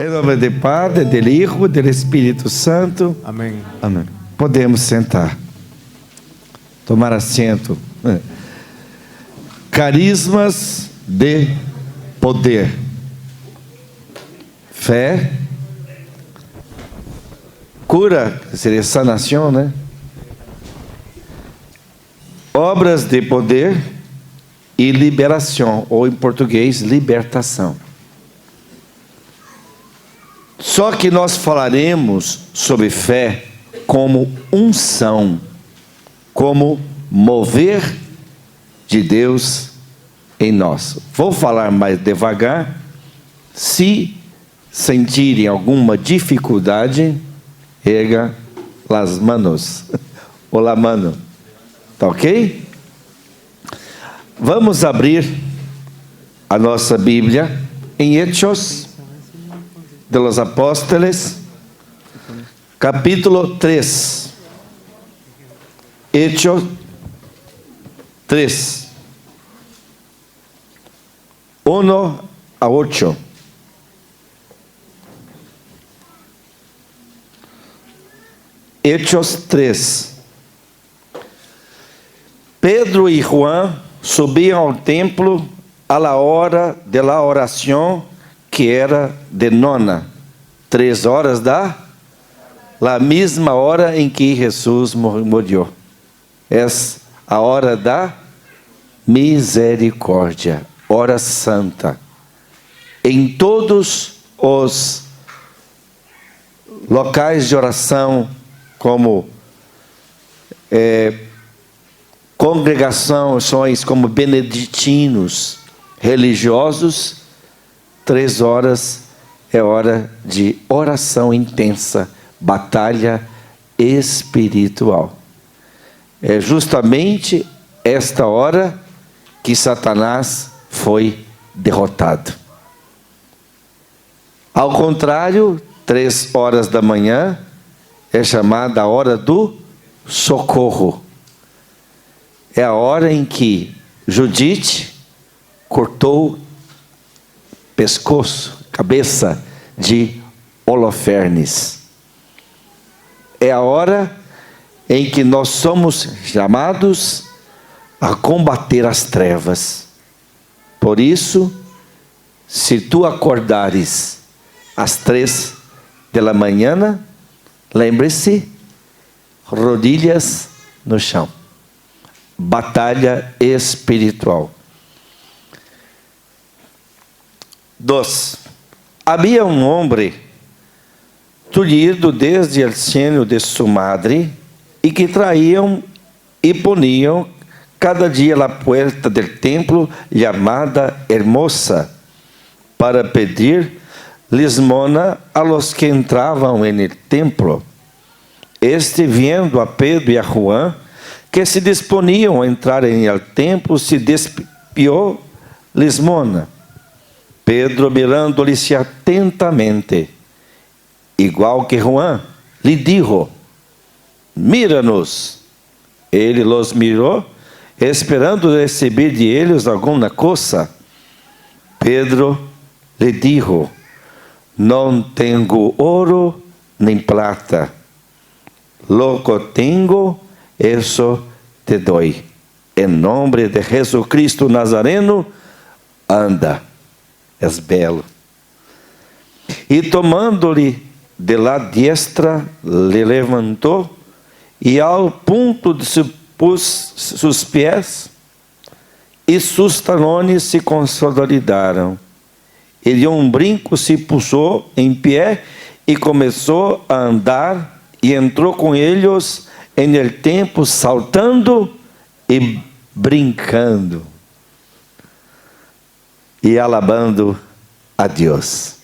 Em nome do Padre, do Filho, do Espírito Santo. Amém. Amém. Podemos sentar. Tomar assento. Carismas de poder. Fé. Cura, seria sanação, né? Obras de poder e liberação, ou em português, libertação. Só que nós falaremos sobre fé como unção, como mover de Deus em nós. Vou falar mais devagar. Se sentirem alguma dificuldade, erga las manos. Olá, mano. Tá ok? Vamos abrir a nossa Bíblia em Hechos de los Apóstoles, capítulo 3. Hechos 3. 1 a 8. Hechos 3. Pedro e Juan subiam ao templo a la hora de la oração, que era de nona, 3 horas la mesma hora em que Jesus morreu. É a hora da misericórdia, hora santa. Em todos os locais de oração, como congregações como beneditinos, religiosos, 3 horas é hora de oração intensa, batalha espiritual. É justamente esta hora que Satanás foi derrotado. Ao contrário, 3 horas da manhã é chamada a hora do socorro. É a hora em que Judite cortou pescoço, cabeça de Holofernes. É a hora em que nós somos chamados a combater as trevas. Por isso, se tu acordares às 3 da manhã, lembre-se, rodilhas no chão. Batalha espiritual. 2. Havia um homem tullido desde el seno de sua madre, e que traíam e poniam cada dia a puerta del templo llamada Hermosa, para pedir limosna a los que entravam en el templo. Este, viendo a Pedro e a Juan, que se disponiam a entrar em el templo, se despidiu limosna. Pedro, mirando-lhe atentamente, igual que Juan, lhe dijo: mira-nos. Ele los mirou, esperando receber de eles alguma coisa. Pedro lhe dijo: não tenho ouro nem plata, lo que tenho, eso te doy. Em nome de Jesucristo Nazareno, anda. És belo. E tomando-lhe de la diestra, le levantou, e ao ponto de se pus seus pés, e seus talones se consolidaram. E de um brinco se puxou em pé, e começou a andar, e entrou com eles en el templo, saltando e brincando, e alabando a Deus.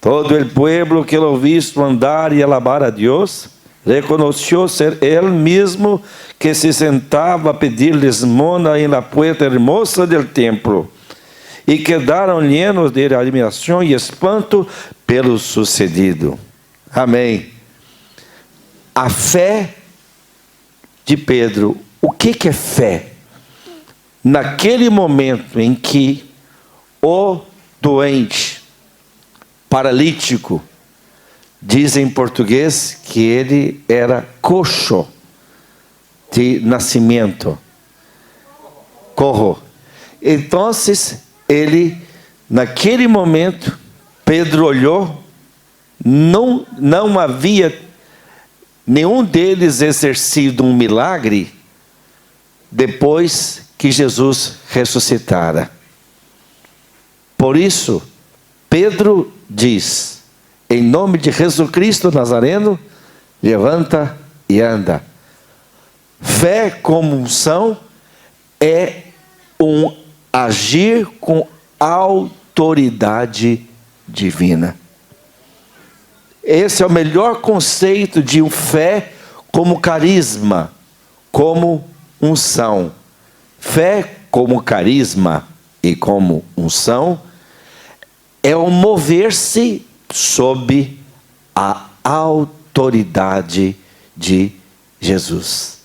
Todo el pueblo que lo visto andar e alabar a Deus, reconheceu ser ele mesmo que se sentava a pedir limosna en la puerta hermosa del templo, e quedaram llenos de admiração e espanto pelo sucedido. Amém. A fé de Pedro. O que é fé? Naquele momento em que o doente paralítico. Diz em português que ele era coxo de nascimento. Corro. Então, ele, naquele momento, Pedro olhou, não havia nenhum deles exercido um milagre depois que Jesus ressuscitara. Por isso, Pedro diz: em nome de Jesus Cristo Nazareno, levanta e anda. Fé como unção é um agir com autoridade divina. Esse é o melhor conceito de fé como carisma, como unção. Fé como carisma e como unção é o mover-se sob a autoridade de Jesus.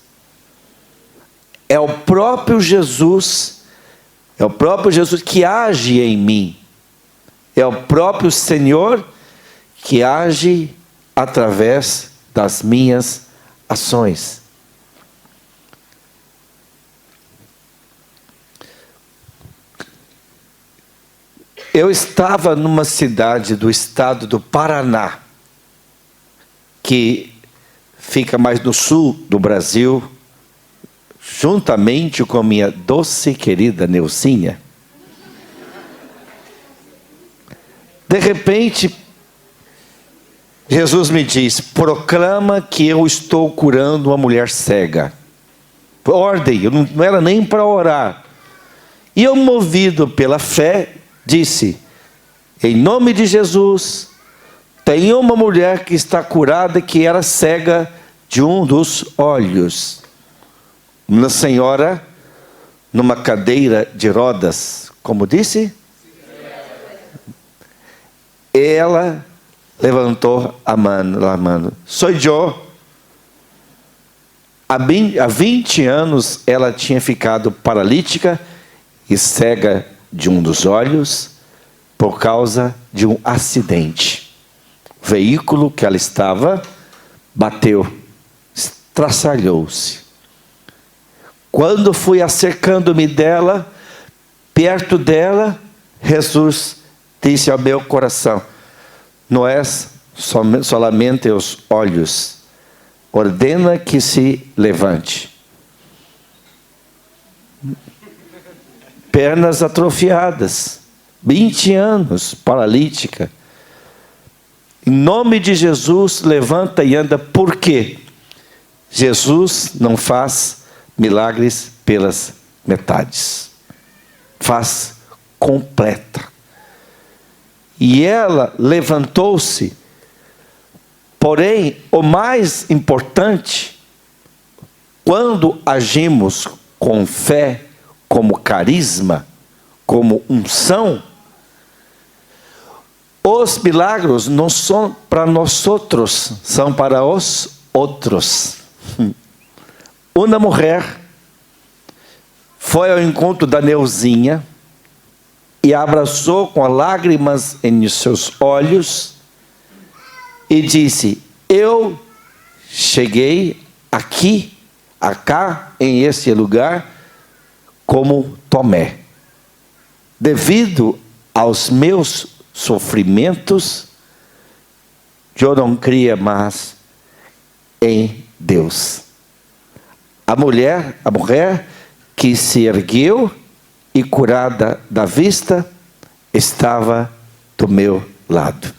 É o próprio Jesus que age em mim. É o próprio Senhor que age através das minhas ações. Eu estava numa cidade do estado do Paraná, que fica mais no sul do Brasil, juntamente com minha doce querida Neucinha. De repente, Jesus me diz: proclama que eu estou curando uma mulher cega. Ordem, eu não era nem para orar. E eu, movido pela fé, disse: em nome de Jesus, tem uma mulher que está curada, que era cega de um dos olhos. Uma senhora numa cadeira de rodas, como disse? Ela levantou a mão. Sou eu. Há 20 anos ela tinha ficado paralítica e cega de um dos olhos por causa de um acidente. O veículo que ela estava bateu, estraçalhou-se. Quando fui acercando-me dela, perto dela, Jesus disse ao meu coração: não é somente os olhos, ordena que se levante. Pernas atrofiadas, 20 anos, paralítica. Em nome de Jesus, levanta e anda. Por quê? Jesus não faz milagres pelas metades. Faz completa. E ela levantou-se. Porém, o mais importante, quando agimos com fé, como carisma, como unção, os milagres não são para nós outros, são para os outros. Uma mulher foi ao encontro da Neuzinha e a abraçou com lágrimas em seus olhos e disse: eu cheguei aqui, em esse lugar, como Tomé. Devido aos meus sofrimentos, eu não cria mais em Deus. A mulher que se ergueu e curada da vista, estava do meu lado.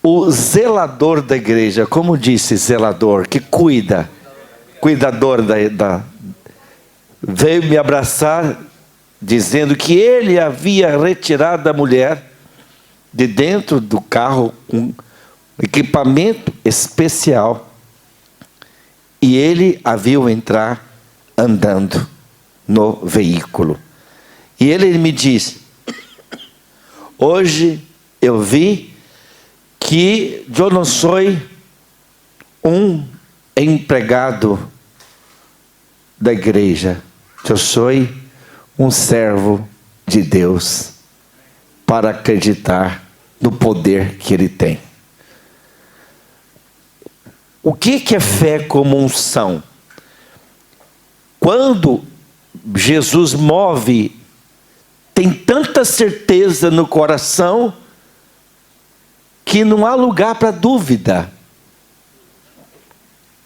O zelador da igreja, como disse zelador, que cuidador veio me abraçar, dizendo que ele havia retirado a mulher de dentro do carro com equipamento especial, e ele a viu entrar andando no veículo. E ele me disse: hoje eu vi que eu não sou um empregado da igreja, eu sou um servo de Deus. para acreditar no poder que ele tem. O que é fé como unção? Quando Jesus move, tem tanta certeza no coração que não há lugar para dúvida.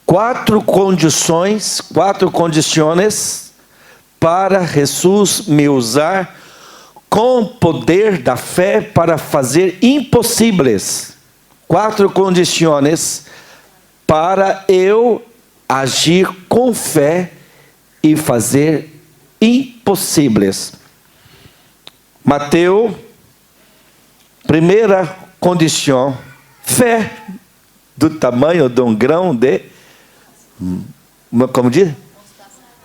4 condições para Jesus me usar com o poder da fé para fazer impossíveis. 4 condições para eu agir com fé e fazer impossíveis. Mateus, primeira condição, fé do tamanho de um grão de, como diz?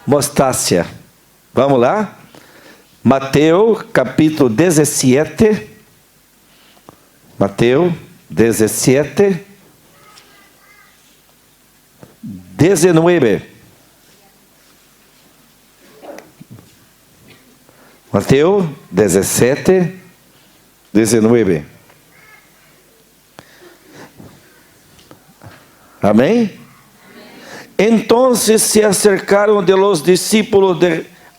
Mostácia. Vamos lá? Mateus capítulo 17. Mateus 17, 19. Mateus 17, 19. Amém? Então se acercaram de los discípulos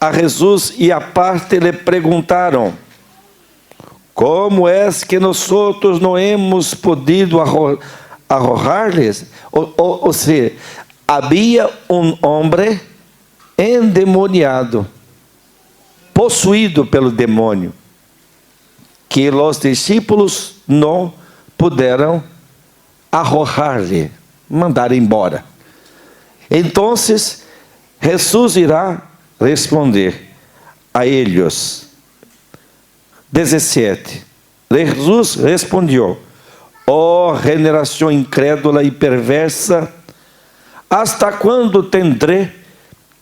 a Jesus e a parte lhe perguntaram: como é que nós não hemos podido arrojar-lhes? Ou seja, havia um homem endemoniado, possuído pelo demônio, que os discípulos não puderam arrojar-lhe, mandar embora. Então, Jesus irá responder a eles. 17. Jesus respondeu: ó geração incrédula e perversa, hasta quando tendré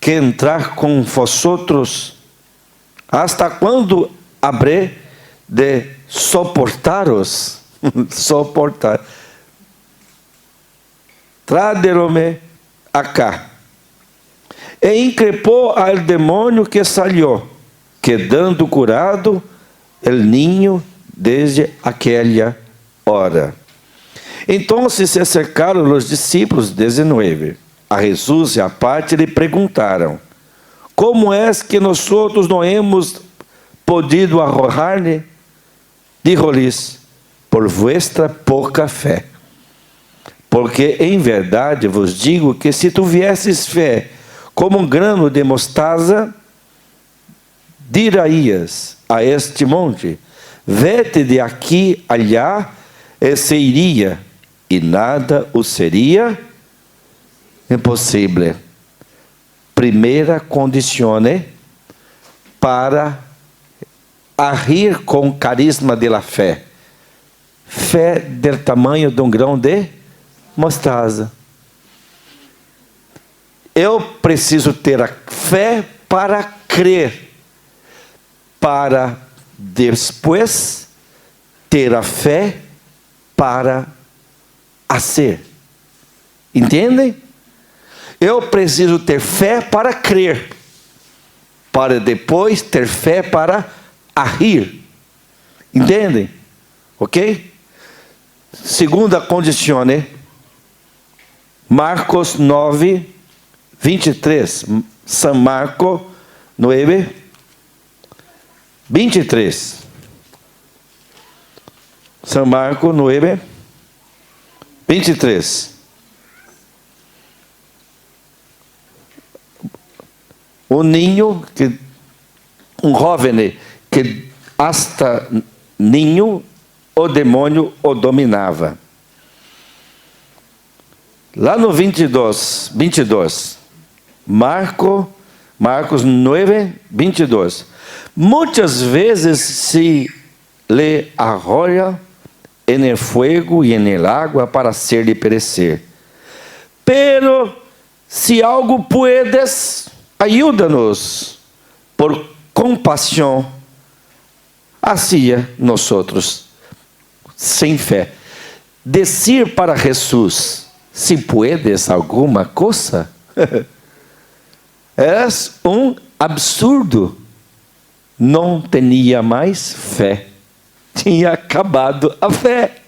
que entrar com vosotros? Hasta quando habré de soportaros? Soportar. Tráderam-me acá. E increpou ao demônio que saiu, quedando curado o ninho desde aquela hora. Então se acercaram os discípulos, 19, a Jesus e a parte lhe perguntaram: como é que nós não hemos podido arrojar-lhe? Dijo-lhes: por vuestra pouca fé. Porque em verdade vos digo que se tivesses fé como um grano de mostaza, diraias a este monte: vete de aqui allá, e se iria, e nada o seria impossível. Primeira condição para agir com carisma da fé. Fé do tamanho de um grão de mostaza. Eu preciso ter a fé para crer, para depois ter a fé para fazer. Entendem? Eu preciso ter fé para crer, para depois ter fé para agir. Entendem? Ok? Segunda condição, Marcos 9, 23. São Marcos 9, 23. São Marcos 9, 23. Um jovem que hasta ninho o demônio o dominava. Lá no 22, Marcos 9, 22. Muitas vezes se lhe arroja en el fuego e en el agua para hacerle perecer. Pero se algo puedes, ayúdanos por compaixão, hacia nosotros. Sem fé. Decir para Jesus: se puedes alguma coisa, é um absurdo. Não tinha mais fé. tinha acabado a fé.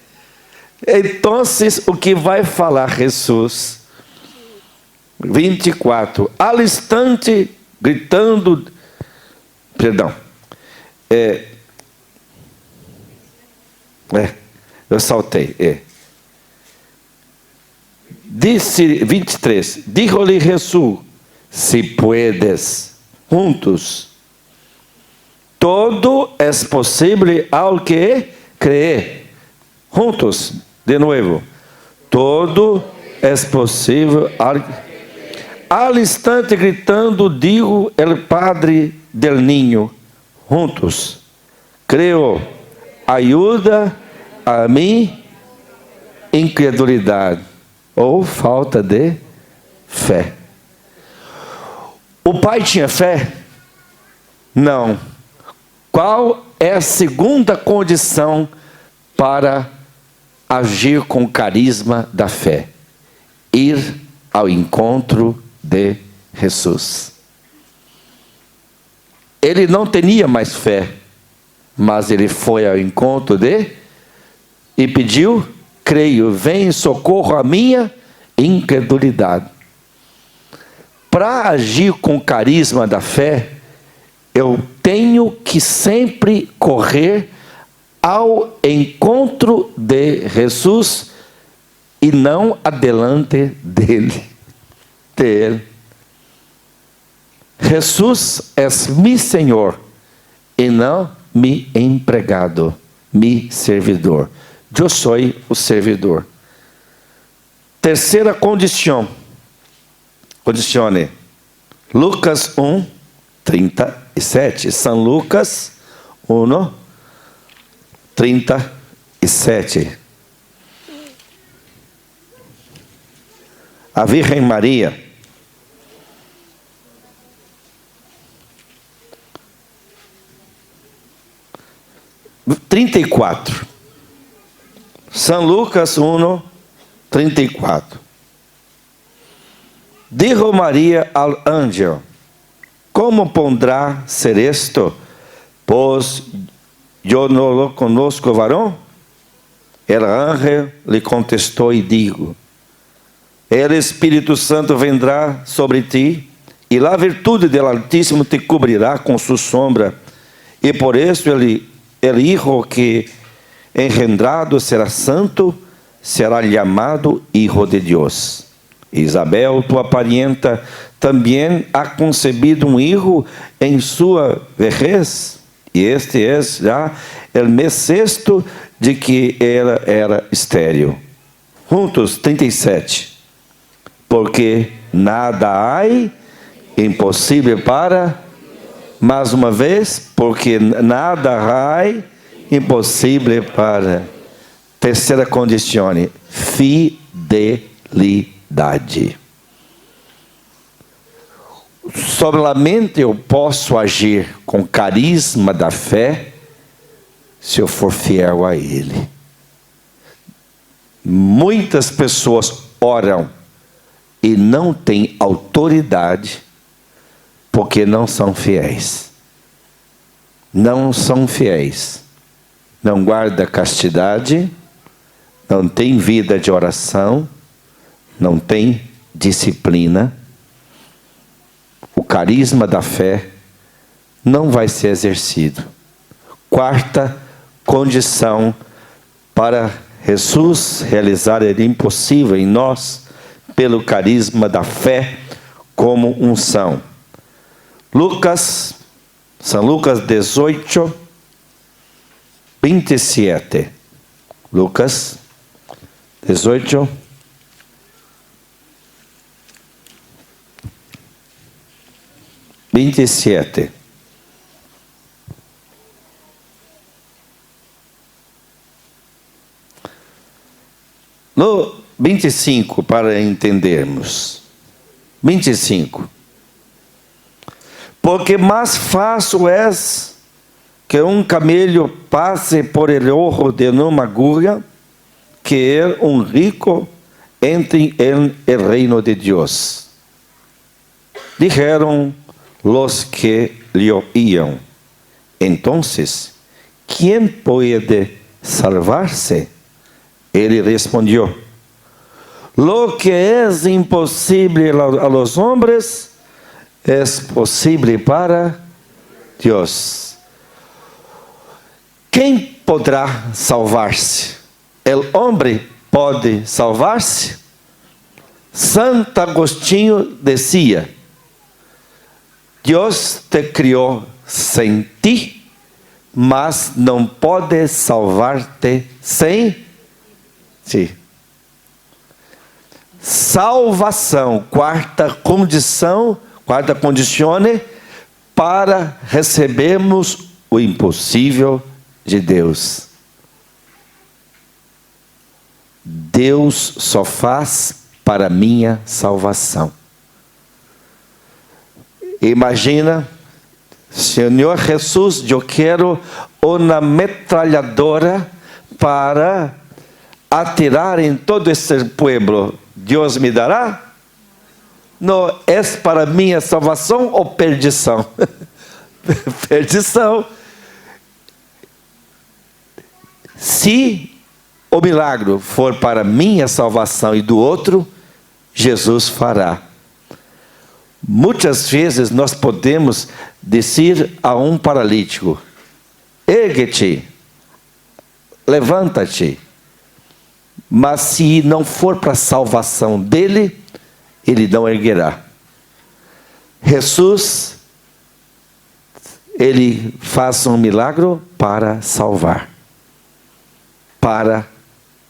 Então, o que vai falar Jesus? 24. Al instante, gritando... Perdão. Eu saltei. Disse 23. Dijo-lhe Jesus: se puedes, juntos. Todo é possível ao que crê. Juntos, de novo. Todo é possível al instante gritando, digo el padre del niño. Juntos. Creo, ajuda a mim incredulidade ou falta de fé. O pai tinha fé? Não. Qual é a segunda condição para agir com o carisma da fé? Ir ao encontro de Jesus. Ele não tinha mais fé, mas ele foi ao encontro e pediu: creio, vem em socorro à minha incredulidade. Para agir com o carisma da fé, eu tenho que sempre correr ao encontro de Jesus e não adelante dele. Jesus é mi Senhor e não mi empregado, mi servidor. Eu sou o servidor. Terceira condição. Condicione. Lucas 1, 37. São Lucas 1, 37. A Virgem Maria, São Lucas 1, 34. Dijo Maria al ángel: como pondrá ser esto, pois eu não lo conozco varão? El ángel lhe contestou e digo: el Espírito Santo vendrá sobre ti, e a virtude do Altíssimo te cobrirá com sua sombra, e por isso el hijo que engendrado será santo, será chamado Hijo de Deus. Isabel, tua parienta, também ha concebido um hijo em sua vejez, e este é já o mês sexto de que ela era estéril. Juntos, 37. Porque nada há impossível para... Mais uma vez, porque nada há impossível para... Terceira condição, fidelidade. Somente eu posso agir com carisma da fé se eu for fiel a Ele. Muitas pessoas oram e não têm autoridade porque não são fiéis. Não são fiéis. Não guarda castidade, não tem vida de oração, não tem disciplina. O carisma da fé não vai ser exercido. Quarta condição para Jesus realizar o impossível em nós, pelo carisma da fé como unção. São Lucas 18, 27. Lucas 18, 27. No 25, para entendermos. 25. Porque mais fácil é que um camelo passe por el ojo de uma agulha, que um rico entre en el reino de Deus. Dijeron los que le oían: entonces, ¿quién puede salvarse? Ele respondeu: lo que es imposible a los hombres es posible para Dios. Quem poderá salvar-se? El homem pode salvar-se? Santo Agostinho dizia: Deus te criou sem ti, mas não pode salvar-te sem ti. Salvação, quarta condicione para recebermos o impossível de Deus. Deus só faz para minha salvação. Imagina, Senhor Jesus, eu quero uma metralhadora para atirar em todo esse povo. Deus me dará? Não é para minha salvação ou perdição? Perdição. Se o milagre for para minha salvação e do outro, Jesus fará. Muitas vezes nós podemos dizer a um paralítico: ergue-te, levanta-te. Mas se não for para a salvação dele, ele não erguerá. Jesus, ele faz um milagre para salvar. Para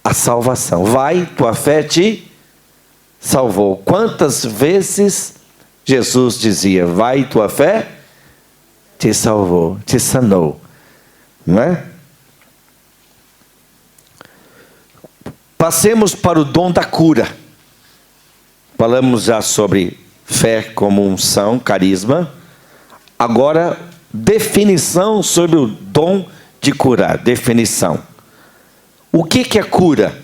a salvação. Vai, tua fé te salvou. Quantas vezes Jesus dizia: vai, tua fé te salvou, te sanou. Não é? Passemos para o dom da cura. Falamos já sobre fé como unção, carisma. Agora, definição sobre o dom de curar. Definição. O que é cura?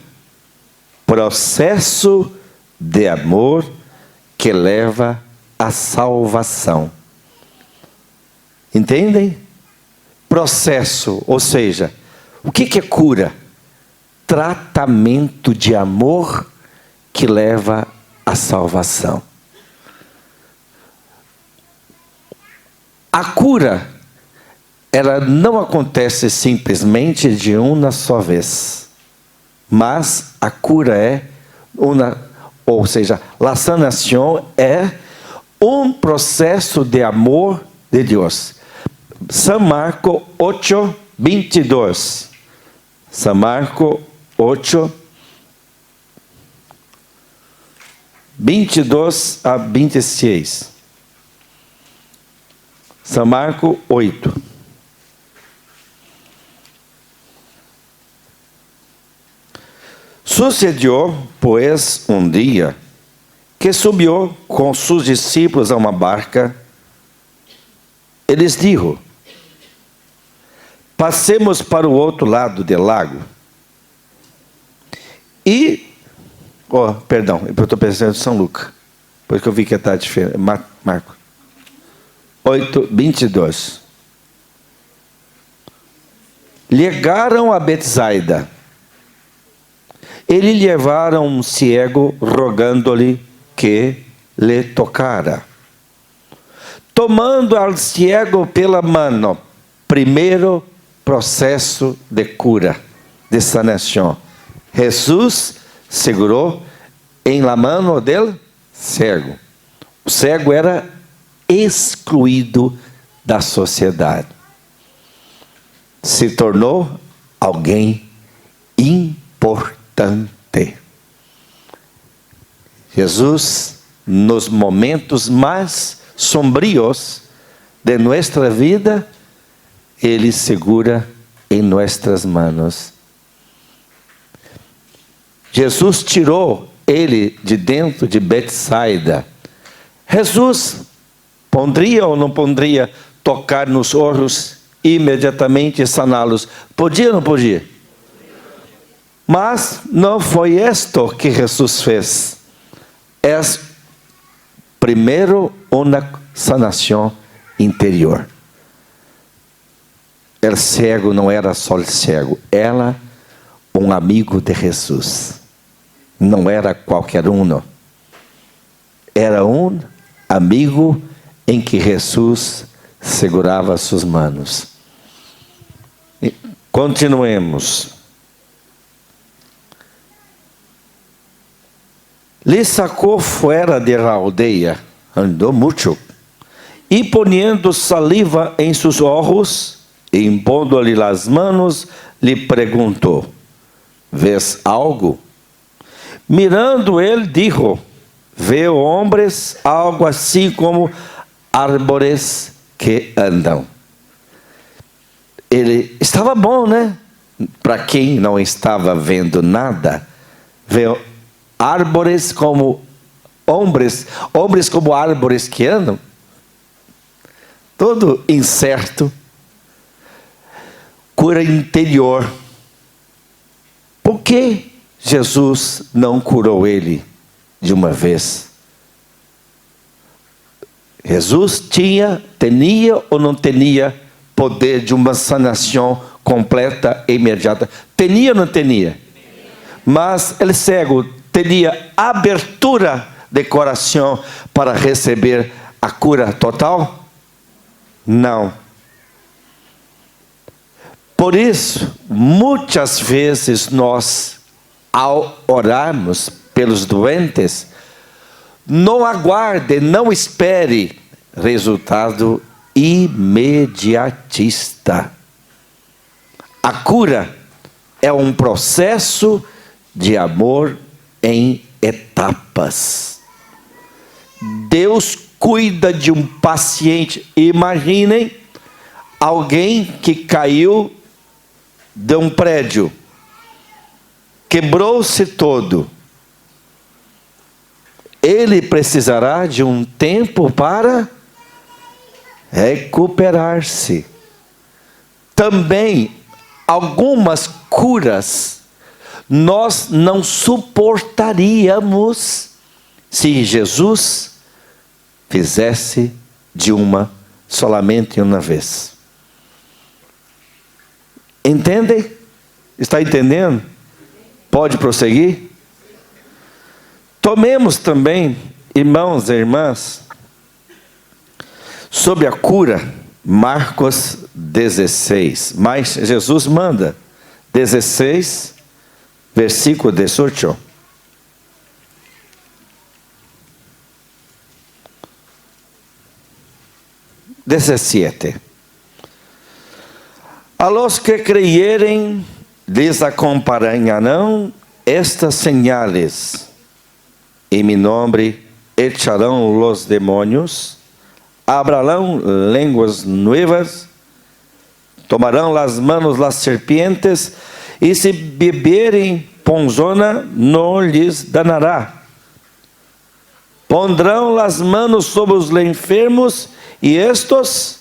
Processo de amor que leva à salvação. Entendem? Processo, ou seja, o que é cura? Tratamento de amor que leva à salvação. A cura, ela não acontece simplesmente de uma só vez, mas a cura é ou seja, a sanação é um processo de amor de Deus. São Marcos 8, 22. São Marcos 8, 22 a 26. São Marcos 8. Sucedió, pois, um dia, que subiu com seus discípulos a uma barca e lhes dijo: passemos para o outro lado do lago. E, perdão, eu estou pensando em São Lucas, porque eu vi que está diferente. Marcos 8, 22. Chegaram a Betsaida. Eles levaram um cego, rogando-lhe que lhe tocara. Tomando ao cego pela mão, primeiro processo de cura, de sanação. Jesus segurou em la mão del cego. O cego era excluído da sociedade. Se tornou alguém importante. Jesus, nos momentos mais sombrios de nossa vida, Ele segura em nossas mãos. Jesus tirou ele de dentro de Betsaida. Jesus poderia ou não poderia tocar nos olhos imediatamente e saná-los? Podia ou não podia? Mas não foi isto que Jesus fez. É primeiro uma sanação interior. o cego não era só cego, era um amigo de Jesus. Não era qualquer um, não. Era um amigo em que Jesus segurava suas mãos. Continuemos. Le sacou fora de la aldeia, andou muito, e poniendo saliva em seus olhos, e impondo-lhe as mãos, lhe perguntou: vês algo? Mirando ele, dijo: veo hombres, algo assim como árvores que andam. Ele estava bom, né? Para quem não estava vendo nada, veio árvores como homens como árvores que andam, todo incerto. Cura interior. Por que Jesus não curou ele de uma vez? Jesus tinha ou não tinha poder de uma sanação completa e imediata? Tinha ou não tinha? Mas ele cego teria abertura de coração para receber a cura total? Não. Por isso, muitas vezes nós, ao orarmos pelos doentes, não aguarde, não espere resultado imediatista. A cura é um processo de amor em etapas. Deus cuida de um paciente. Imaginem alguém que caiu de um prédio, quebrou-se todo. Ele precisará de um tempo para recuperar-se. Também algumas curas nós não suportaríamos se Jesus fizesse somente uma vez. Entendem? Está entendendo? Pode prosseguir? Tomemos também, irmãos e irmãs, sobre a cura, Marcos 16. Mas Jesus manda, 16, versículo 18. A los que creyeren les acompañarán estas señales. En mi nombre echarán los demonios, hablarán lenguas nuevas, tomarão las manos las serpientes, e se beberem ponzona, não lhes danará. Pondrão las manos sobre os enfermos, e estos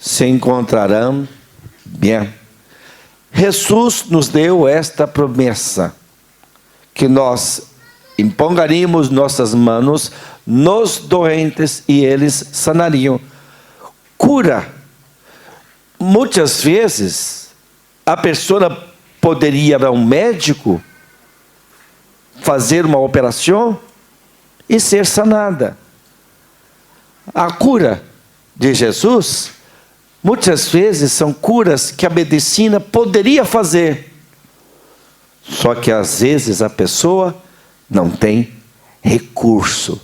se encontrarão bem. Jesus nos deu esta promessa, que nós impongaríamos nossas mãos nos doentes e eles sanariam. Cura. Muitas vezes a pessoa poderia ir a um médico, fazer uma operação e ser sanada. A cura de Jesus, muitas vezes são curas que a medicina poderia fazer, só que às vezes a pessoa não tem recurso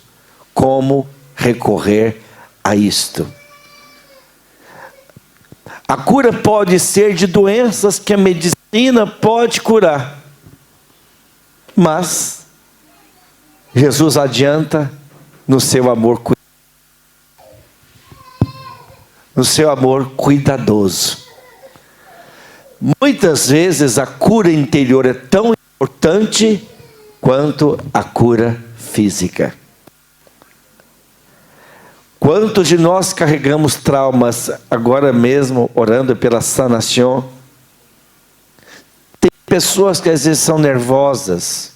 como recorrer a isto. A cura pode ser de doenças que a medicina pode curar, mas Jesus adianta no seu amor cuidadoso. Muitas vezes a cura interior é tão importante quanto a cura física. Quantos de nós carregamos traumas agora mesmo, orando pela sanação? Tem pessoas que às vezes são nervosas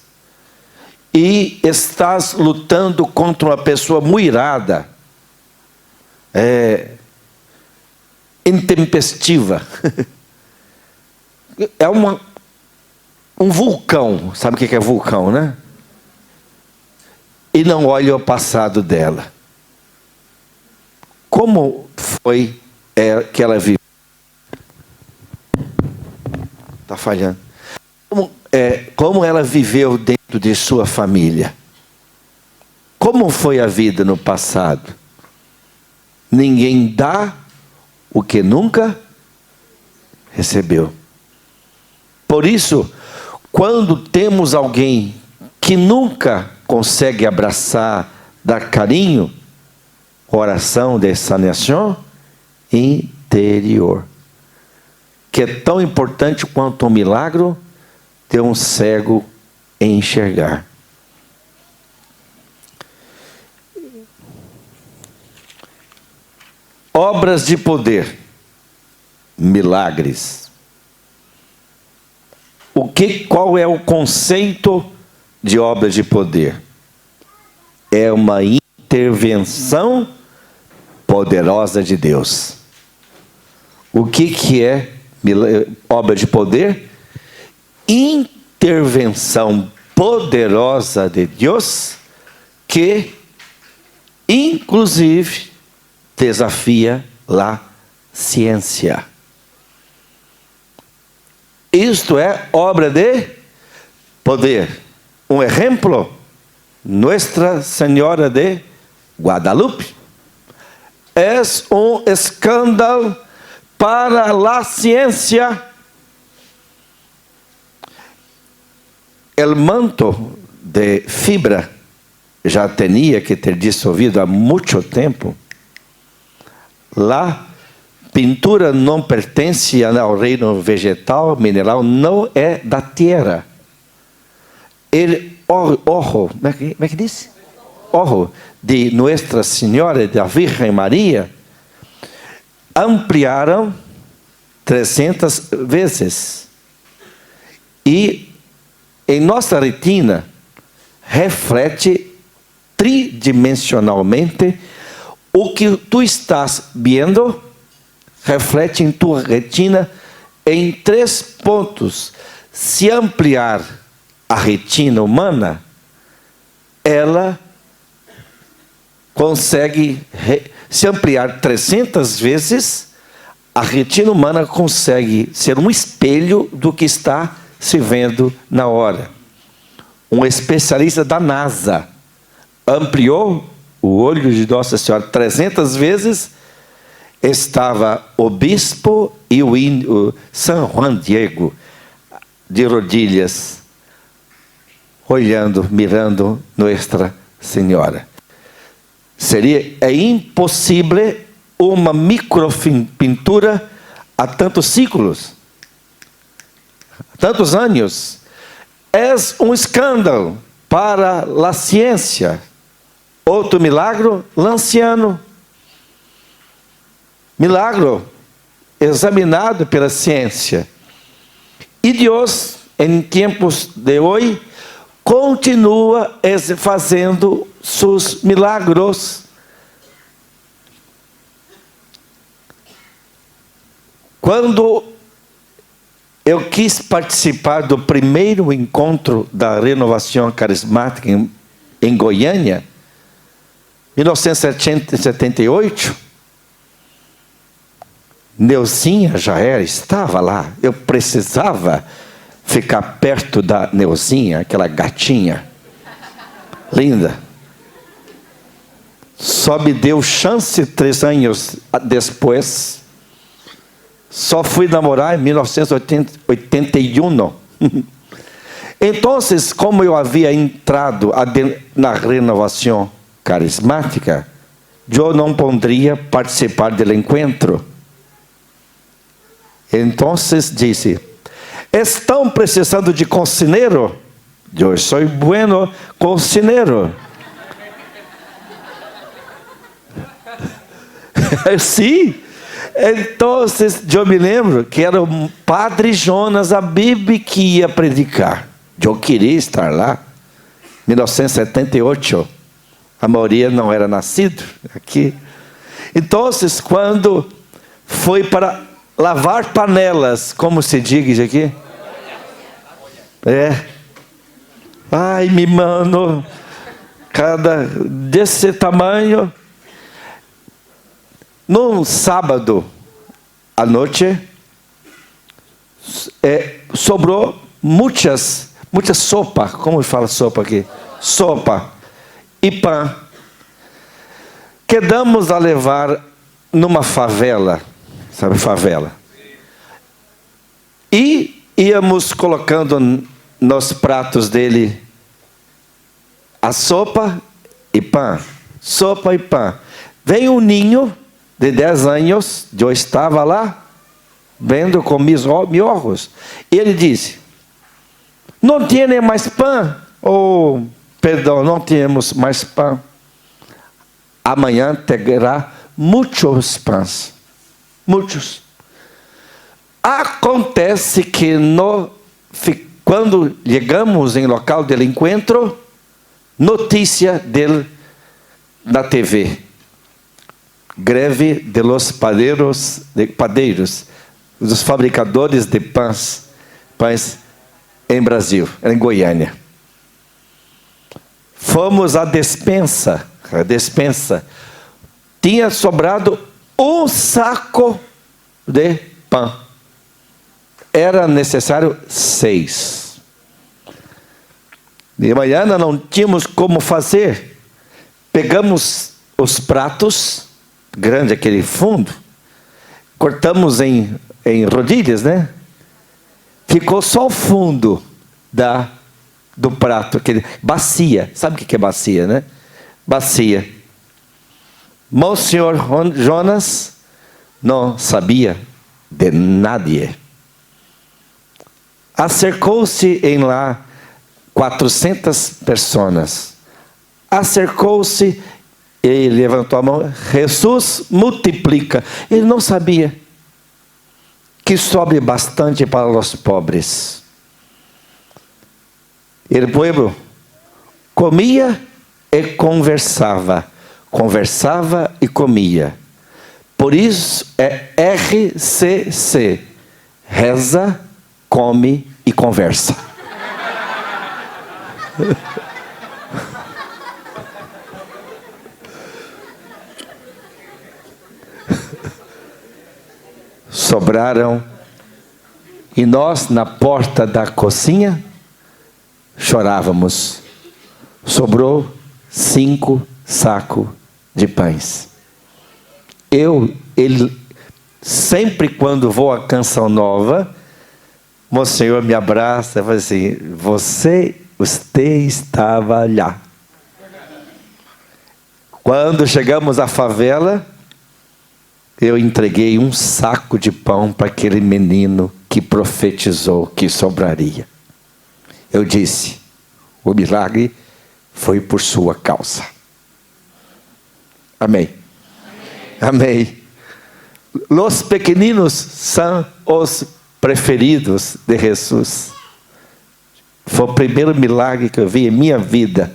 e estás lutando contra uma pessoa muito irada, intempestiva. é um vulcão. Sabe o que é vulcão, né? E não olha o passado dela. Como foi que ela viveu? Está falhando. Como ela viveu dentro de sua família? Como foi a vida no passado? Ninguém dá o que nunca recebeu. Por isso, quando temos alguém que nunca consegue abraçar, dar carinho, oração de sanação interior, que é tão importante quanto o milagre de um cego enxergar. Obras de poder, milagres. Qual é o conceito de obras de poder? É uma intervenção poderosa de Deus. O que é obra de poder? Intervenção poderosa de Deus, que inclusive desafia a ciência. Isto é obra de poder. Um exemplo, Nossa Senhora de Guadalupe é um escândalo para a ciência. O manto de fibra já tinha que ter dissolvido há muito tempo. A pintura não pertence ao reino vegetal, mineral, não é da terra. O ojo, como é que diz? Ojo de Nossa Senhora, da Virgem Maria, ampliaram 300 vezes. E em nossa retina, reflete tridimensionalmente o que tu estás vendo, reflete em tua retina em 3 pontos. Se ampliar a retina humana, ela consegue, se ampliar 300 vezes, a retina humana consegue ser um espelho do que está se vendo na hora. Um especialista da NASA ampliou o olho de Nossa Senhora 300 vezes. Estava o bispo e o São Juan Diego de rodilhas, olhando, mirando Nossa Senhora. É impossível uma micropintura há tantos séculos, tantos anos. É um escândalo para a ciência. Outro milagre, Lanciano. Milagre examinado pela ciência. E Deus, em tempos de hoje, continua fazendo seus milagros. Quando eu quis participar do primeiro encontro da renovação carismática em Goiânia, 1978, Neuzinha estava lá. Eu precisava ficar perto da Neuzinha, aquela gatinha linda. Só me deu chance 3 anos depois. Só fui namorar em 1981. Então, como eu havia entrado na renovação carismática, eu não poderia participar do encontro. Então disse: estão precisando de cozinheiro? Eu sou bueno cozinheiro. Sim. Então eu me lembro que era o padre Jonas Abib que ia predicar. Eu queria estar lá. 1978. A maioria não era nascido aqui. Então, quando foi para lavar panelas, como se diz aqui? Ai, me mano, cada desse tamanho. Num sábado à noite, sobrou muita sopa. Como fala sopa aqui? Sopa e pão. Quedamos a levar numa favela, sabe, favela. E íamos colocando nos pratos dele a sopa e pão. Sopa e pão. Veio um ninho de 10 anos, eu estava lá, vendo com miojos. E ele disse, não tem mais pão? Oh, perdão, não temos mais pão. Amanhã terá muitos pães. Muitos. Acontece que quando chegamos em local do encontro, notícia dele na TV. Greve de los padeiros, dos fabricadores de pães em Brasil, em Goiânia. Fomos à despensa. Tinha sobrado um saco de pão. Era necessário 6. De manhã não tínhamos como fazer. Pegamos os pratos, grande aquele fundo, cortamos em rodilhas, né? Ficou só o fundo do prato, aquele bacia. Sabe o que é bacia, né? Bacia. Monsenhor Jonas não sabia de nada. Acercou-se em lá 400 pessoas. Acercou-se e levantou a mão. Jesus multiplica. Ele não sabia que sobre bastante para os pobres. O povo comia e conversava. Conversava e comia. Por isso é RCC. Reza, come e conversa. Sobraram. E nós, na porta da cozinha, chorávamos. Sobrou 5 sacos de pães. Sempre quando vou à Canção Nova, Monsenhor me abraça e fala assim, você estava lá. Quando chegamos à favela, eu entreguei um saco de pão para aquele menino que profetizou que sobraria. Eu disse, o milagre foi por sua causa. Amém. Amém. Os pequeninos são os preferidos de Jesus. Foi o primeiro milagre que eu vi em minha vida.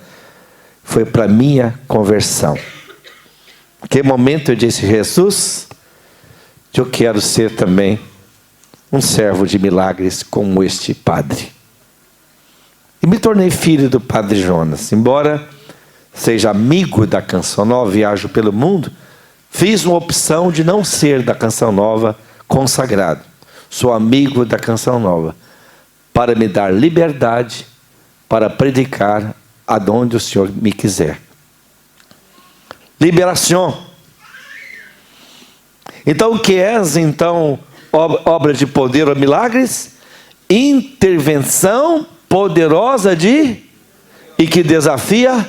Foi para minha conversão. Que momento eu disse, Jesus, eu quero ser também um servo de milagres como este padre. E me tornei filho do padre Jonas. Embora seja amigo da Canção Nova, viajo pelo mundo, fiz uma opção de não ser da Canção Nova consagrado. Sou amigo da Canção Nova, para me dar liberdade para predicar aonde o Senhor me quiser. Liberação. Então, o que é, então, obra de poder ou milagres? Intervenção poderosa e que desafia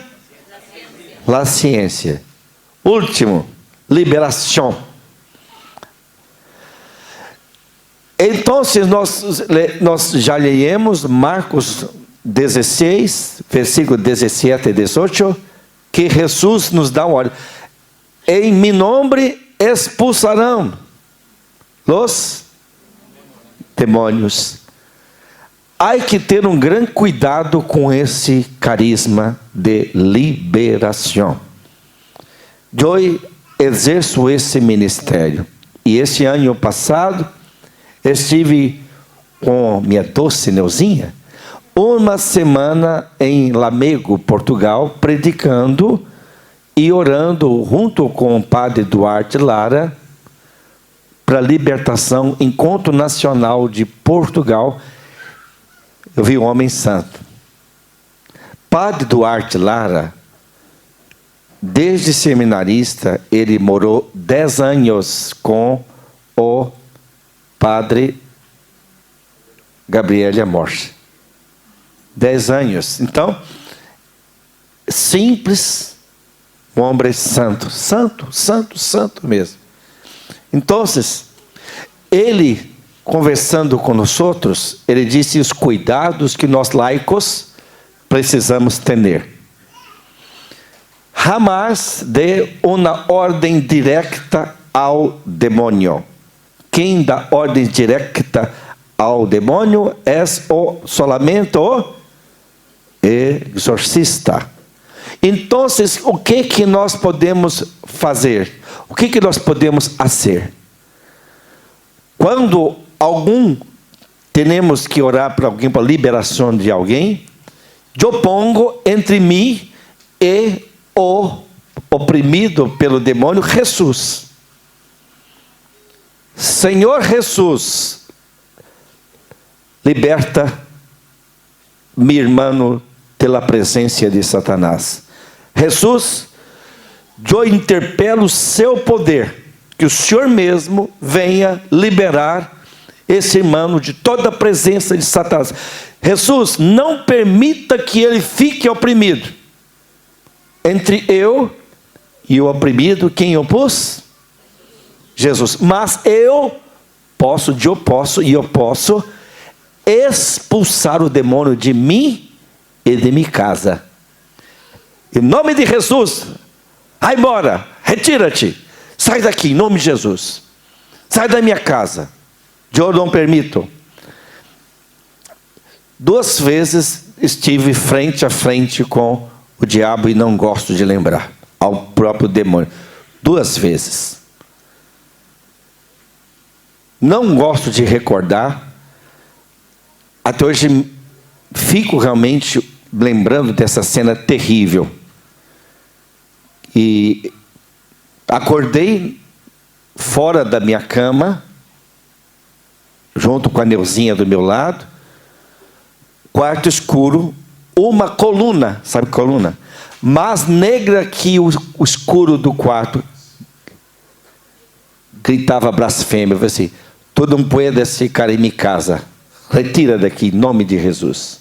a ciência. Último, liberação. Então, nós já lemos Marcos 16, versículo 17 e 18, que Jesus nos dá uma ordem. Em meu nome expulsarão os demônios. Há que ter um grande cuidado com esse carisma de liberação. Eu exerço esse ministério. E esse ano passado, estive com minha doce Neuzinha uma semana em Lamego, Portugal, predicando e orando junto com o padre Duarte Lara para a libertação, Encontro Nacional de Portugal. Eu vi um homem santo. Padre Duarte Lara, desde seminarista, ele morou 10 anos com o padre Gabriel Amorce. 10 anos. Então, simples, um homem santo, santo, santo, santo mesmo. Então, ele, conversando com nós outros, ele disse os cuidados que nós laicos precisamos ter. Jamás dê uma ordem direta ao demônio. Quem dá ordem direta ao demônio é solamente o exorcista. Então, o que nós podemos fazer? O que nós podemos fazer? Quando temos que orar para alguém, para a liberação de alguém, eu pongo entre mim e o oprimido pelo demônio, Jesus. Senhor Jesus, liberta meu irmão pela presença de Satanás. Jesus, eu interpelo o seu poder, que o Senhor mesmo venha liberar esse irmão de toda a presença de Satanás. Jesus, não permita que ele fique oprimido. Entre eu e o oprimido, quem eu pus? Jesus. Mas eu posso expulsar o demônio de mim e de minha casa. Em nome de Jesus, vai embora, retira-te, sai daqui, em nome de Jesus. Sai da minha casa, eu não permito. 2 vezes estive frente a frente com o diabo e não gosto de lembrar, ao próprio demônio. 2 vezes. Não gosto de recordar. Até hoje fico realmente lembrando dessa cena terrível. E acordei fora da minha cama, junto com a Neuzinha do meu lado, quarto escuro, uma coluna, sabe coluna? Mais negra que o escuro do quarto. Gritava blasfêmia, eu falei assim: tu não puedes ficar em minha casa, retira daqui, em nome de Jesus.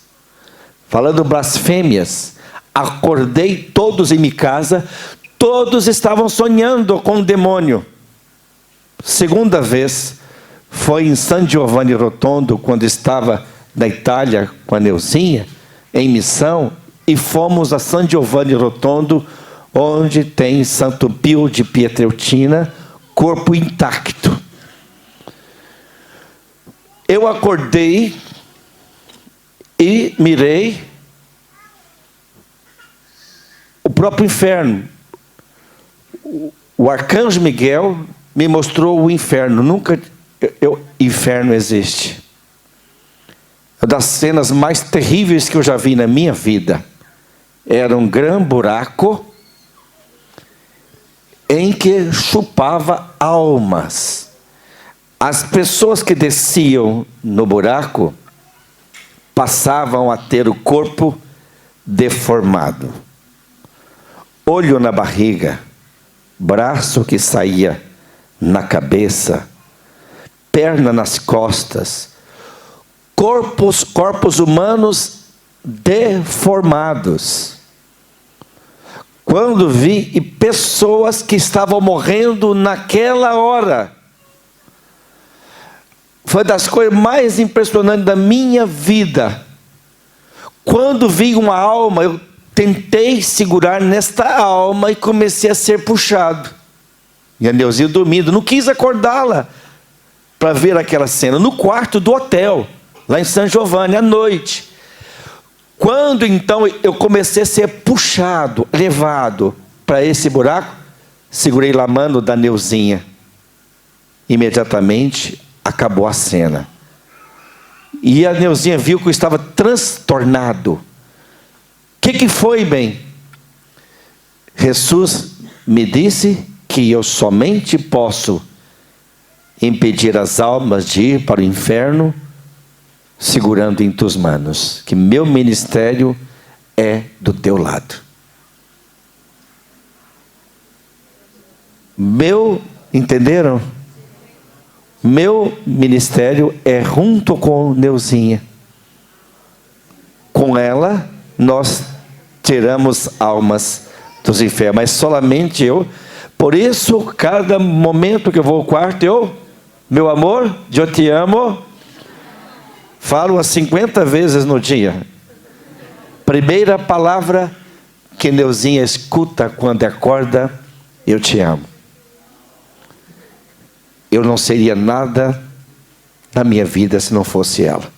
Falando blasfêmias, acordei todos em minha casa, todos estavam sonhando com o demônio. Segunda vez, foi em San Giovanni Rotondo, quando estava na Itália com a Neuzinha, em missão, e fomos a San Giovanni Rotondo, onde tem Santo Pio de Pietrelcina, corpo intacto. Eu acordei e mirei o próprio inferno. O arcanjo Miguel me mostrou o inferno. Inferno existe. É uma das cenas mais terríveis que eu já vi na minha vida. Era um grande buraco em que chupava almas. As pessoas que desciam no buraco passavam a ter o corpo deformado. Olho na barriga, braço que saía na cabeça, perna nas costas, corpos humanos deformados. Quando vi, e pessoas que estavam morrendo naquela hora, foi das coisas mais impressionantes da minha vida. Quando vi uma alma, eu tentei segurar nesta alma e comecei a ser puxado. E a Neuzinha dormindo, não quis acordá-la para ver aquela cena, no quarto do hotel, lá em San Giovanni, à noite. Quando então eu comecei a ser puxado, levado para esse buraco, segurei a mão da Neuzinha. Imediatamente acabou a cena. E a Neuzinha viu que eu estava transtornado. O que foi, bem? Jesus me disse que eu somente posso impedir as almas de ir para o inferno segurando em tuas manos, que meu ministério é do teu lado. Entenderam? Meu ministério é junto com Neuzinha. Com ela, nós tiramos almas dos infernos, mas somente eu. Por isso, cada momento que eu vou ao quarto, meu amor, eu te amo, falo umas 50 vezes no dia. Primeira palavra que Neuzinha escuta quando acorda, eu te amo. Eu não seria nada na minha vida se não fosse ela.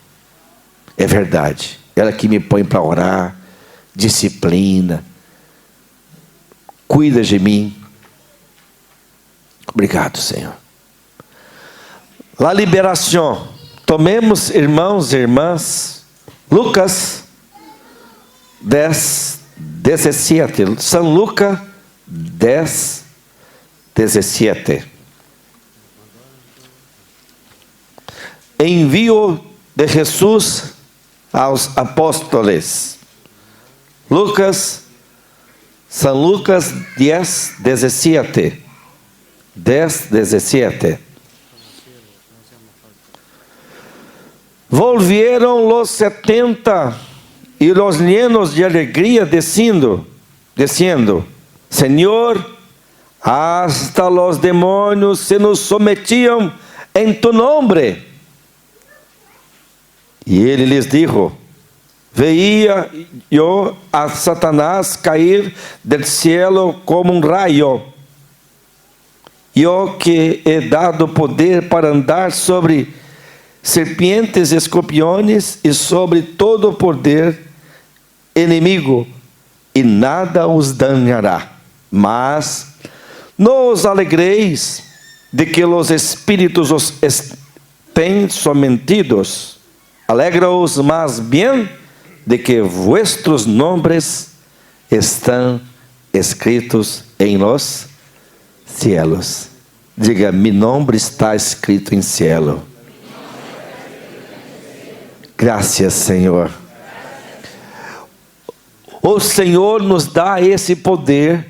É verdade. Ela que me põe para orar, disciplina, cuida de mim. Obrigado, Senhor. La liberação. Tomemos, irmãos e irmãs, Lucas 10, 17. São Lucas 10, 17. Envio de Jesus aos apóstolos. São Lucas 10, 17. 10, 17. Volvieron los 70 y los llenos de alegría diciendo, Señor, hasta los demonios se nos sometían en tu nombre. E ele lhes dijo, veía yo a Satanás cair del cielo como un rayo. Eu que he dado poder para andar sobre serpientes e escorpiões e sobre todo o poder inimigo, e nada os danará. Mas não os alegreis de que os espíritos os estén sometidos. Alegra-os mais bem de que vuestros nombres estão escritos em los cielos. Diga, meu nome está escrito em cielo. Graças, Senhor. O Senhor nos dá esse poder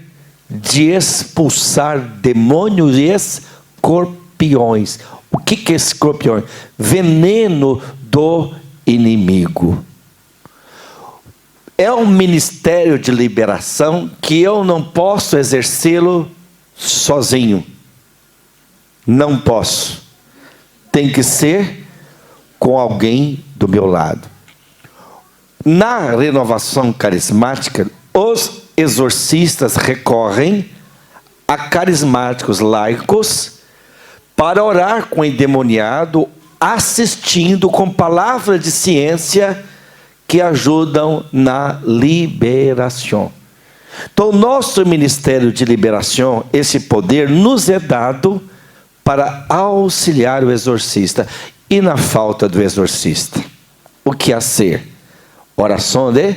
de expulsar demônios e escorpiões. O que é escorpião? Veneno do inimigo. É um ministério de liberação que eu não posso exercê-lo sozinho. Não posso. Tem que ser com alguém do meu lado. Na renovação carismática, os exorcistas recorrem a carismáticos laicos para orar com o endemoniado, assistindo com palavras de ciência que ajudam na liberação. Então, nosso ministério de liberação, esse poder nos é dado para auxiliar o exorcista. E na falta do exorcista, o que a ser? Oração de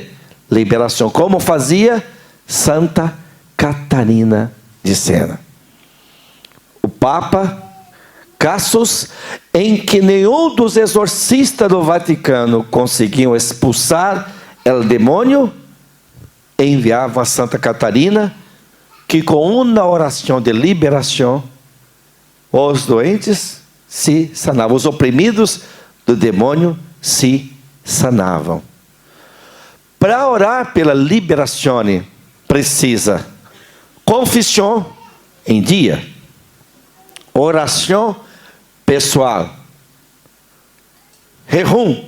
liberação. Como fazia Santa Catarina de Sena. O Papa casos em que nenhum dos exorcistas do Vaticano conseguiam expulsar o demônio, enviava a Santa Catarina, que com uma oração de liberação, os doentes se sanavam, os oprimidos do demônio se sanavam. Para orar pela liberação, precisa confissão em dia, oração pessoal, jejum.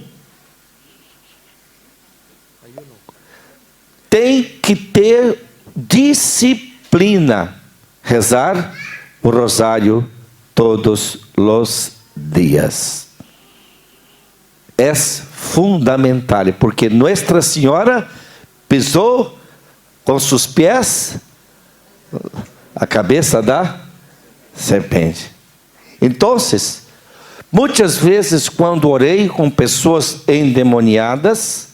Tem que ter disciplina, rezar o rosário todos os dias. É fundamental, porque Nossa Senhora pisou com seus pés a cabeça da serpente. Então, Muitas vezes, quando orei com pessoas endemoniadas,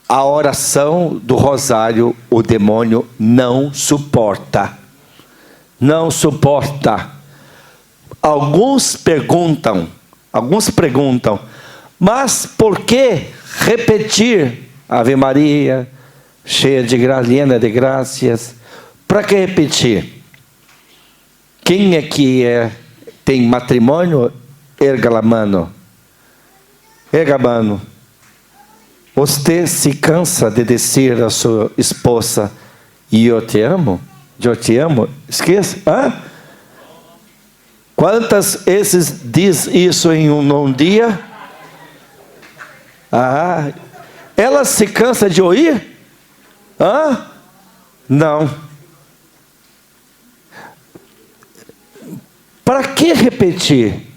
a oração do rosário, o demônio não suporta. Não suporta. Alguns perguntam, mas por que repetir Ave Maria, cheia de graça, llena de graças? Para que repetir? Quem é que tem matrimônio? Erga a mano. Erga a mano. Você se cansa de dizer à sua esposa, eu te amo? Eu te amo? Esqueça. Quantas vezes diz isso em um dia? Ela se cansa de ouvir? Não. Para que repetir?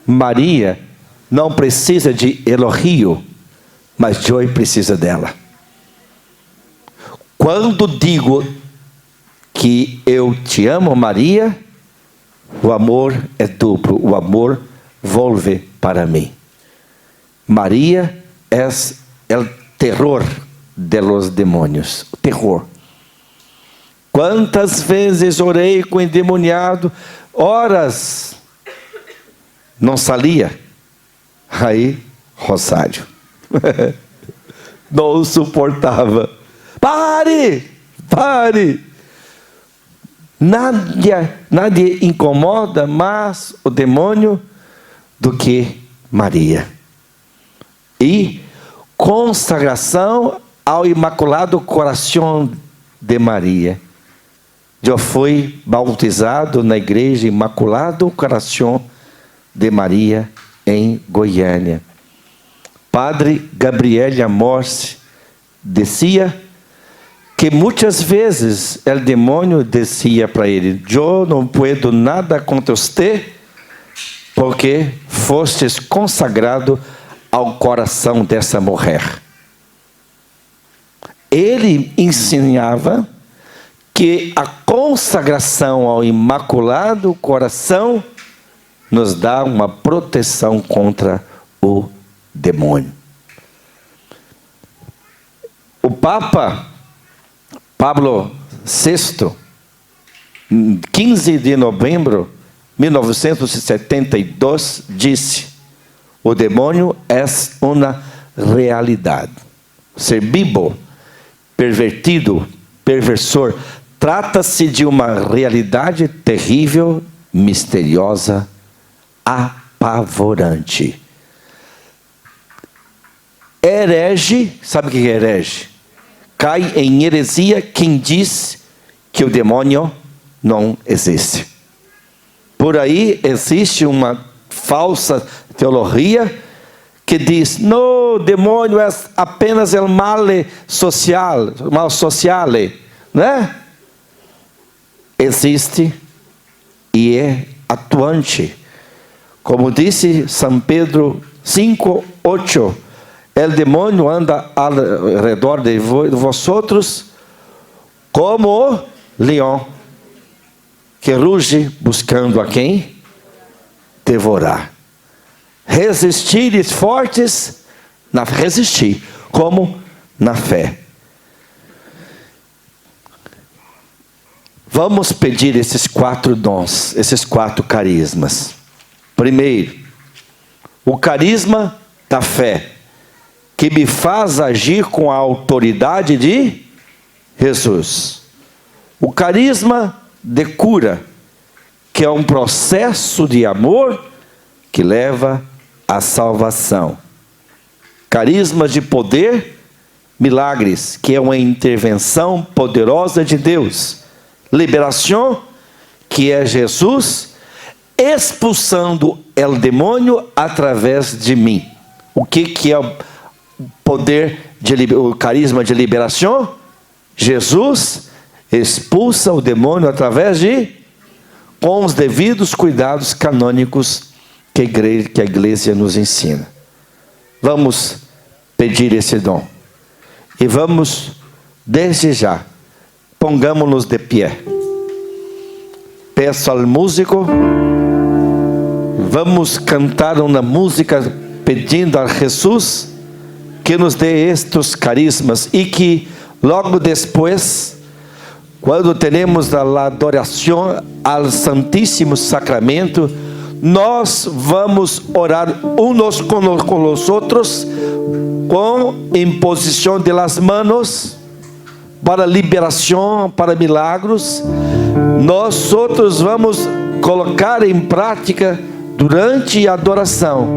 Maria não precisa de elogio, mas Joy precisa dela. Quando digo que eu te amo, Maria, o amor é duplo, o amor volve para mim. Maria é o terror de los demônios, o terror. Quantas vezes orei com o endemoniado, horas, não saía. Aí, rosário. Não suportava. Pare! Nada incomoda mais o demônio do que Maria. E consagração ao Imaculado Coração de Maria. Eu fui bautizado na igreja Imaculado Coração de Maria em Goiânia. Padre Gabriel Amorce dizia que muitas vezes o demônio dizia para ele: eu não puedo nada contra você, porque fostes consagrado ao coração dessa mulher. Ele ensinava que a consagração ao Imaculado Coração nos dá uma proteção contra o demônio. O Papa Pablo VI, 15 de novembro de 1972, disse: o demônio é uma realidade. Ser vivo, pervertido, perversor, trata-se de uma realidade terrível, misteriosa, apavorante. Herege, sabe o que é herege? Cai em heresia quem diz que o demônio não existe. Por aí existe uma falsa teologia que diz: não, o demônio é apenas o mal social, né? Existe e é atuante. Como disse São Pedro 5:8, o demônio anda ao redor de vosotros como leão que ruge buscando a quem devorar. Resistires fortes, resistir, como na fé. Vamos pedir esses 4 dons, esses 4 carismas. Primeiro, o carisma da fé, que me faz agir com a autoridade de Jesus. O carisma de cura, que é um processo de amor que leva à salvação. Carisma de poder, milagres, que é uma intervenção poderosa de Deus. Liberação, que é Jesus expulsando o demônio através de mim. O que é o poder, o carisma de liberação? Jesus expulsa o demônio através com os devidos cuidados canônicos que a igreja nos ensina. Vamos pedir esse dom. E vamos, desde já, pongamos-nos de pé. Peço ao músico, vamos cantar uma música pedindo a Jesus que nos dê estes carismas e que logo depois, quando temos a adoração ao Santíssimo Sacramento, nós vamos orar uns com os outros, com imposição de las manos, para liberação, para milagros. Nós outros vamos colocar em prática, durante a adoração,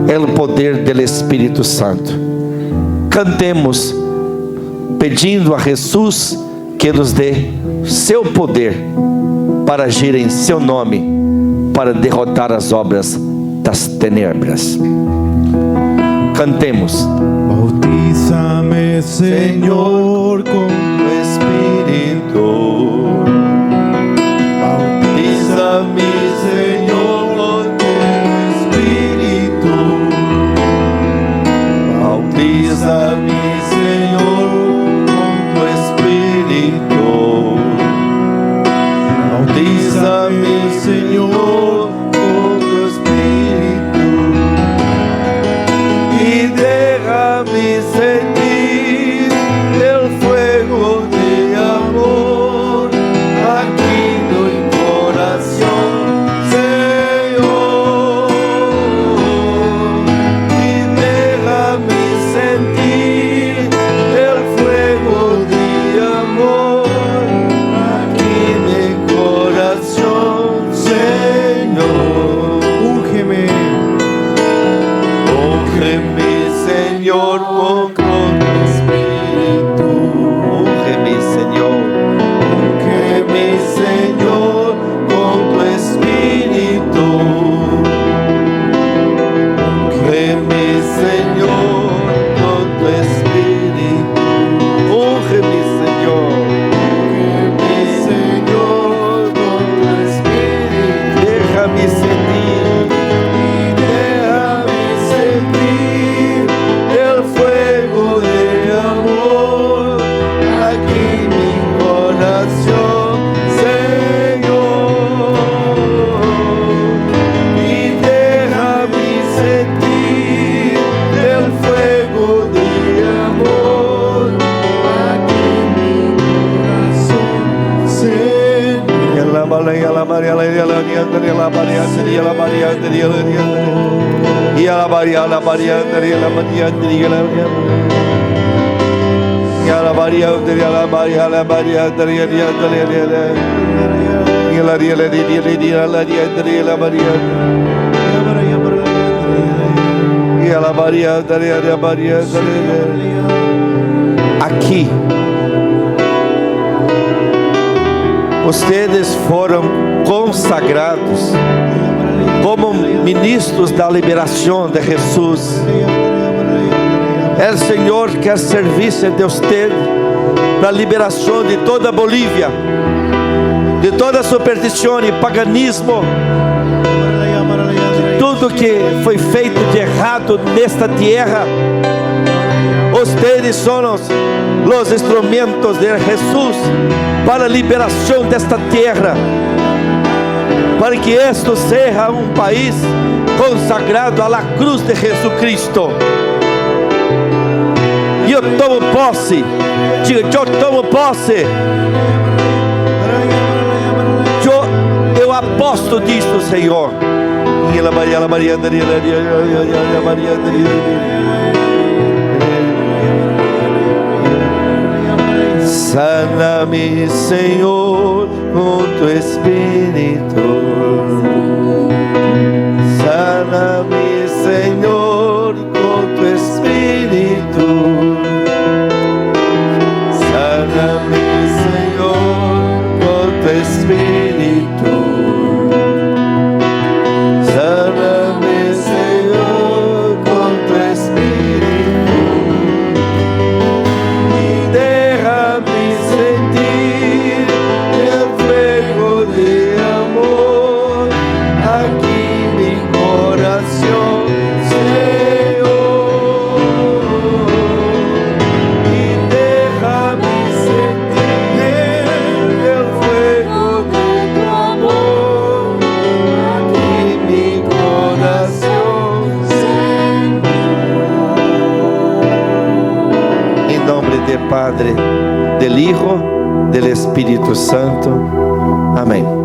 o poder do Espírito Santo. Cantemos, pedindo a Jesus que nos dê seu poder, para agir em seu nome, para derrotar as obras das tenebras. Cantemos. Bautízame, Señor, con tu Espíritu. Bautízame, Señor, con tu Espíritu. Bautízame, Señor, con tu Espíritu. Bautízame, Señor, con tu Espíritu. Y déjame sentir el fuego de amor aquí en mi corazón, Señor. Y déjame sentir el fuego de amor aquí en mi corazón, Señor. Úngeme, úngeme, Señor, con tu Espíritu. Úngeme, Senhor. Úngeme, Señor, con tu Espíritu. Úngeme, Señor, con tu Espíritu. Úngeme, Senhor. Úngeme, Señor, con tu Espíritu. Déjame sentir. Y déjame sentir el fuego de amor aquí en mi corazón, Señor. Y déjame sentir el fuego de amor aquí en mi corazón, Señor. Aqui, vocês foram consagrados como ministros da liberação de Jesus. O Senhor quer servir-se de você para a liberação de toda a Bolívia, de toda superstição e paganismo, de tudo que foi feito de errado nesta terra. Ustedes são os instrumentos de Jesus para a liberação desta terra, para que esto seja um país consagrado à cruz de Jesucristo. Eu tomo posse, diga, eu tomo posse, eu aposto disso, Senhor. Sana-me, Senhor, com tu Espírito. Sana-me, Senhor, com tu Espírito. Sana-me, Senhor, com tu Espírito. Sana-me, Senhor, com tu Espírito. E déjame sentir el fuego de amor del Padre, del Hijo, del Espíritu Santo. Amén.